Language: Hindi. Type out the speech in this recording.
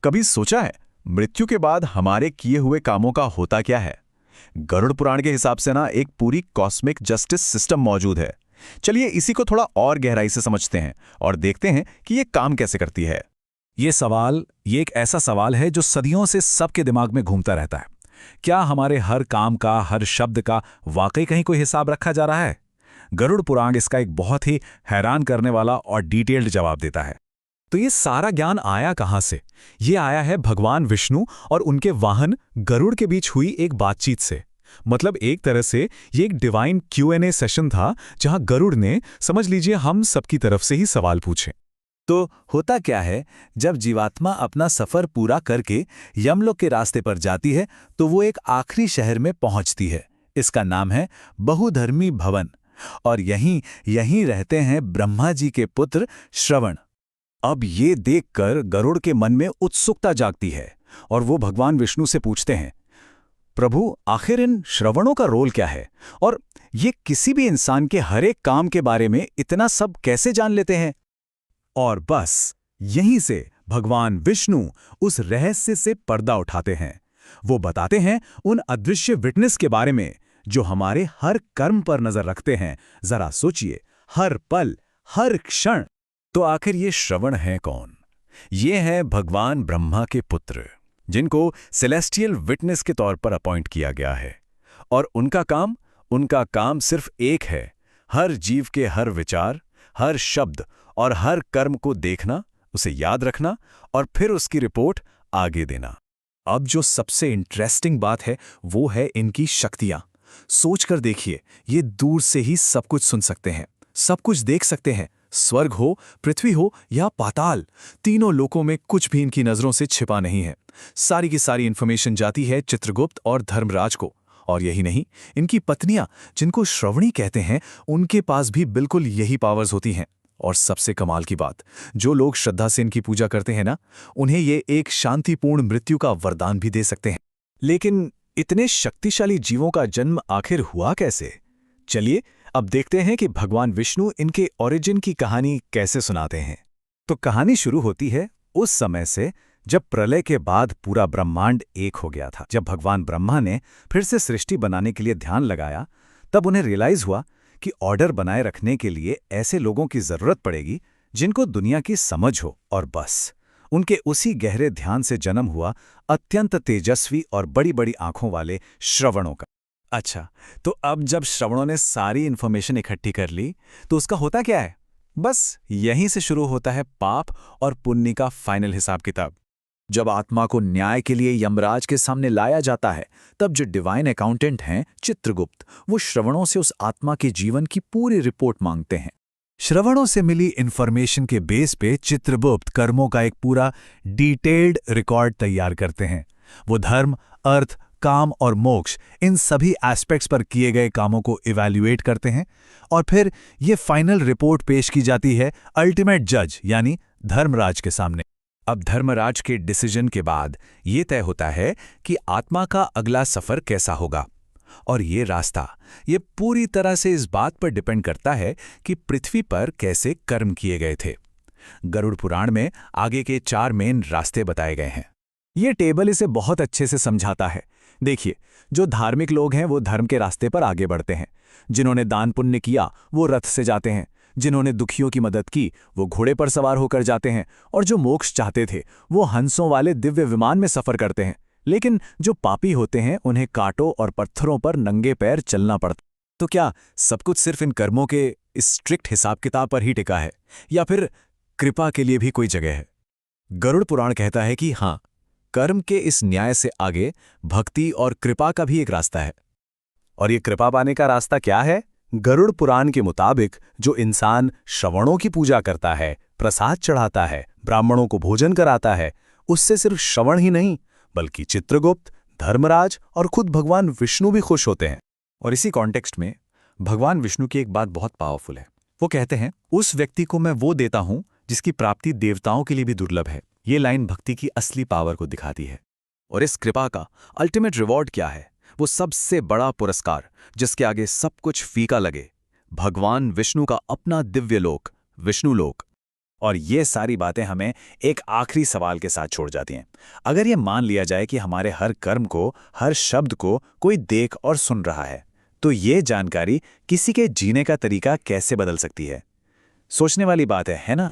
कभी सोचा है मृत्यु के बाद हमारे किए हुए कामों का होता क्या है? गरुड़ पुराण के हिसाब से ना एक पूरी कॉस्मिक जस्टिस सिस्टम मौजूद है। चलिए इसी को थोड़ा और गहराई से समझते हैं और देखते हैं कि ये काम कैसे करती है। ये एक ऐसा सवाल है जो सदियों से सबके दिमाग में घूमता रहता है। क्या हमारे हर काम का, हर शब्द का वाकई कहीं कोई हिसाब रखा जा रहा है? गरुड़ पुराण इसका एक बहुत ही हैरान करने वाला और डिटेल्ड जवाब देता है। तो ये सारा ज्ञान आया कहाँ से? ये आया है भगवान विष्णु और उनके वाहन गरुड़ के बीच हुई एक बातचीत से। मतलब एक तरह से ये एक डिवाइन Q&A सेशन था, जहां गरुड़ ने, समझ लीजिए, हम सबकी तरफ से ही सवाल पूछे। तो होता क्या है, जब जीवात्मा अपना सफर पूरा करके यमलोक के रास्ते पर जाती है तो वो एक आखिरी शहर में पहुंचती है। इसका नाम है बहुधर्मी भवन, और यहीं रहते हैं ब्रह्मा जी के पुत्र श्रवण। अब ये देखकर गरुड़ के मन में उत्सुकता जागती है और वो भगवान विष्णु से पूछते हैं, प्रभु, आखिर इन श्रवणों का रोल क्या है, और ये किसी भी इंसान के हर एक काम के बारे में इतना सब कैसे जान लेते हैं? और बस यहीं से भगवान विष्णु उस रहस्य से पर्दा उठाते हैं। वो बताते हैं उन अदृश्य विटनेस के बारे में जो हमारे हर कर्म पर नजर रखते हैं। जरा सोचिए, हर पल, हर क्षण। तो आखिर ये श्रवण है कौन? ये है भगवान ब्रह्मा के पुत्र, जिनको सेलेस्टियल विटनेस के तौर पर अपॉइंट किया गया है। और उनका काम सिर्फ एक है, हर जीव के हर विचार, हर शब्द और हर कर्म को देखना, उसे याद रखना और फिर उसकी रिपोर्ट आगे देना। अब जो सबसे इंटरेस्टिंग बात है वो है इनकी शक्तियां। सोचकर देखिए, ये दूर से ही सब कुछ सुन सकते हैं, सब कुछ देख सकते हैं। स्वर्ग हो, पृथ्वी हो या पाताल, तीनों लोकों में कुछ भी इनकी नजरों से छिपा नहीं है। सारी की सारी इंफॉर्मेशन जाती है चित्रगुप्त और धर्मराज को। और यही नहीं, इनकी पत्नियां, जिनको श्रवणी कहते हैं, उनके पास भी बिल्कुल यही पावर्स होती हैं। और सबसे कमाल की बात, जो लोग श्रद्धा से इनकी पूजा करते हैं ना, उन्हें ये एक शांतिपूर्ण मृत्यु का वरदान भी दे सकते हैं। लेकिन इतने शक्तिशाली जीवों का जन्म आखिर हुआ कैसे? चलिए अब देखते हैं कि भगवान विष्णु इनके ओरिजिन की कहानी कैसे सुनाते हैं। तो कहानी शुरू होती है उस समय से जब प्रलय के बाद पूरा ब्रह्मांड एक हो गया था। जब भगवान ब्रह्मा ने फिर से सृष्टि बनाने के लिए ध्यान लगाया, तब उन्हें रियलाइज हुआ कि ऑर्डर बनाए रखने के लिए ऐसे लोगों की जरूरत पड़ेगी जिनको दुनिया की समझ हो। और बस उनके उसी गहरे ध्यान से जन्म हुआ अत्यंत तेजस्वी और बड़ी बड़ी आंखों वाले श्रवणों का। अच्छा, तो अब जब श्रवणों ने सारी इंफॉर्मेशन इकट्ठी कर ली तो उसका होता क्या है? बस यहीं से शुरू होता है पाप और पुण्य का फाइनल हिसाब किताब। जब आत्मा को न्याय के लिए यमराज के सामने लाया जाता है, तब जो डिवाइन अकाउंटेंट हैं चित्रगुप्त, वो श्रवणों से उस आत्मा के जीवन की पूरी रिपोर्ट मांगते हैं। श्रवणों से मिली इंफॉर्मेशन के बेस पे चित्रगुप्त कर्मों का एक पूरा डिटेल्ड रिकॉर्ड तैयार करते हैं। वो धर्म, अर्थ, काम और मोक्ष, इन सभी एस्पेक्ट्स पर किए गए कामों को इवैल्यूएट करते हैं और फिर ये फाइनल रिपोर्ट पेश की जाती है अल्टीमेट जज यानी धर्मराज के सामने। अब धर्मराज के डिसीजन के बाद ये तय होता है कि आत्मा का अगला सफर कैसा होगा। और ये रास्ता, ये पूरी तरह से इस बात पर डिपेंड करता है कि पृथ्वी पर कैसे कर्म किए गए थे। गरुड़ पुराण में आगे के 4 मेन रास्ते बताए गए हैं। ये टेबल इसे बहुत अच्छे से समझाता है। देखिए, जो धार्मिक लोग हैं वो धर्म के रास्ते पर आगे बढ़ते हैं, जिन्होंने दान पुण्य किया वो रथ से जाते हैं, जिन्होंने दुखियों की मदद की वो घोड़े पर सवार होकर जाते हैं, और जो मोक्ष चाहते थे वो हंसों वाले दिव्य विमान में सफर करते हैं। लेकिन जो पापी होते हैं उन्हें कांटों और पत्थरों पर नंगे पैर चलना पड़ता। तो क्या सब कुछ सिर्फ इन कर्मों के इस स्ट्रिक्ट हिसाब किताब पर ही टिका है, या फिर कृपा के लिए भी कोई जगह है? गरुड़ पुराण कहता है कि हाँ, कर्म के इस न्याय से आगे भक्ति और कृपा का भी एक रास्ता है। और ये कृपा पाने का रास्ता क्या है? गरुड़ पुराण के मुताबिक जो इंसान श्रवणों की पूजा करता है, प्रसाद चढ़ाता है, ब्राह्मणों को भोजन कराता है, उससे सिर्फ श्रवण ही नहीं बल्कि चित्रगुप्त, धर्मराज और खुद भगवान विष्णु भी खुश होते हैं। और इसी कॉन्टेक्स्ट में भगवान विष्णु की एक बात बहुत पावरफुल है। वो कहते हैं, उस व्यक्ति को मैं वो देता हूं जिसकी प्राप्ति देवताओं के लिए भी दुर्लभ है। ये लाइन भक्ति की असली पावर को दिखाती है। और इस कृपा का अल्टीमेट रिवॉर्ड क्या है? वो सबसे बड़ा पुरस्कार जिसके आगे सब कुछ फीका लगे, भगवान विष्णु का अपना दिव्य लोक, विष्णु लोक। और ये सारी बातें हमें एक आखिरी सवाल के साथ छोड़ जाती हैं। अगर ये मान लिया जाए कि हमारे हर कर्म को, हर शब्द को कोई देख और सुन रहा है, तो ये जानकारी किसी के जीने का तरीका कैसे बदल सकती है? सोचने वाली बात है ना?